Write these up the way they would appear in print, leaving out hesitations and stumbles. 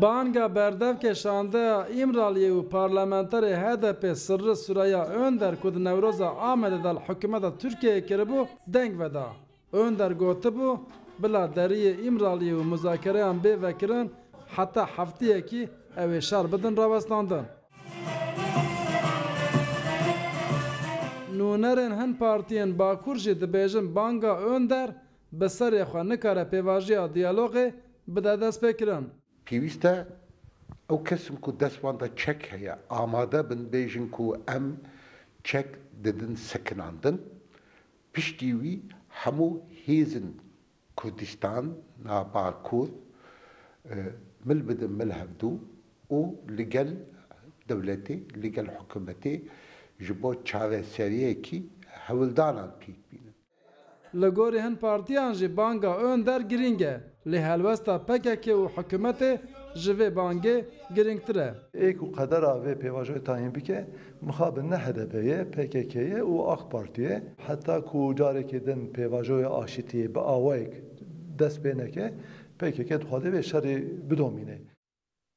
بانگا بردف کشانده ایمرالی و پارلمانتر HDP سر سوریا önder کد نوروز آمده دل حکومت ترکیه کربو دنگ ودا. önder گوته بو بلا دری ایمرالی و مذاکره هم بی وکرن حتی هفتیه کی اوی شر بدن راوستاندن. نونرن هن پارتین باکور جی دبیجن بانگا önder بسر یخوا نکاره پیواجی دیالوگی بده دست بکرن. پیوسته او کسم کو دستوانده چک هیا آماده بن بیجن کو ام چک ددن سکناندن پشتیوی همو هیزن کردستان ناباکور مل بدن مل هفدو او لگل دولتی لگل حکومتی جبو چاوه سریه کی هولدانان پیک بینن. لگوری هن پارتیان جی بانگا önder گرینگه لی هلوستا PKK و حکومت جوی بانگه گرینگتره. ایک و قدر آوه پیواجه تاین بکه مخابن HDP'ye, PKK'ye و AK Parti'ye hatta ku cari kedin پیواجه آشتی به آوایک دست بینه که PKK دخواده به شری بدومینه.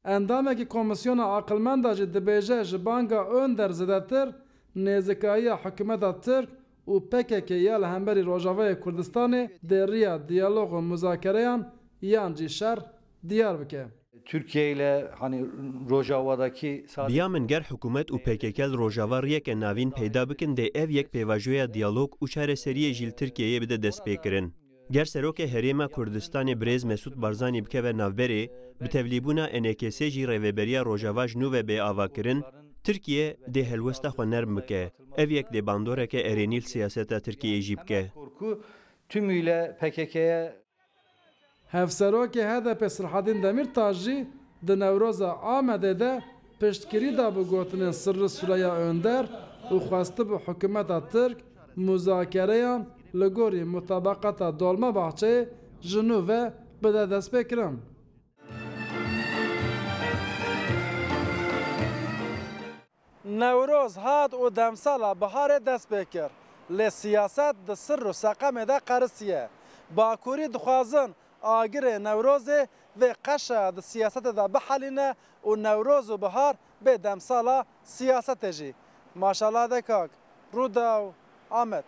اندامه که کمیسیون عقلمند جی دبیجه جی بانگا önder زدتر نزکایی حکومت ترک و PKK یا لهمبری روجاوه کردستانی دریا دیالوگ و مذاکره yan جی شر دیار بکه. Türkiye ile hani Rojava'daki Biyamin ger hükümet û PKK Rojava riyeke navîn peyda bikin de ev yek pêvajoya diyalog û çareseriyê jî li Tirkiyeyê bide destpêkirin. Ger serokê Herêma Kurdistanê Birêz Mesûd Barzanî bikeve navberê, bi tevlîbûna NKS jî rêveberiya Rojava ji nû ve bêavakirin, Tirkiye dê helwesta xwe nerm bike. Ev yek dê bandoreke erênî li siyaseta Tirkiyeyê jî bike. korku tümüyle PKK'ye هفسروک HDP Sırhadin Demirtaş jî di Newroza Amedê de piştgirî da bi gotinên Sirri Sûreya önder û xwestibu hikûmeta Tirk muzakereyan li gorî mutabaqata Dolmabahçeyê ji nû ve bide destpêkirin. Newroz hat û demsala biharê dest pê kir. Lê siyaset di sir û seqemê de qerisiye. Bakurî dixwazin agirê Newrozê vê qeşa di siyasetê de bihelîne û Newroz û bihar bê demsala siyasetê jî. Maşallah dekak. Rûdaw Amed.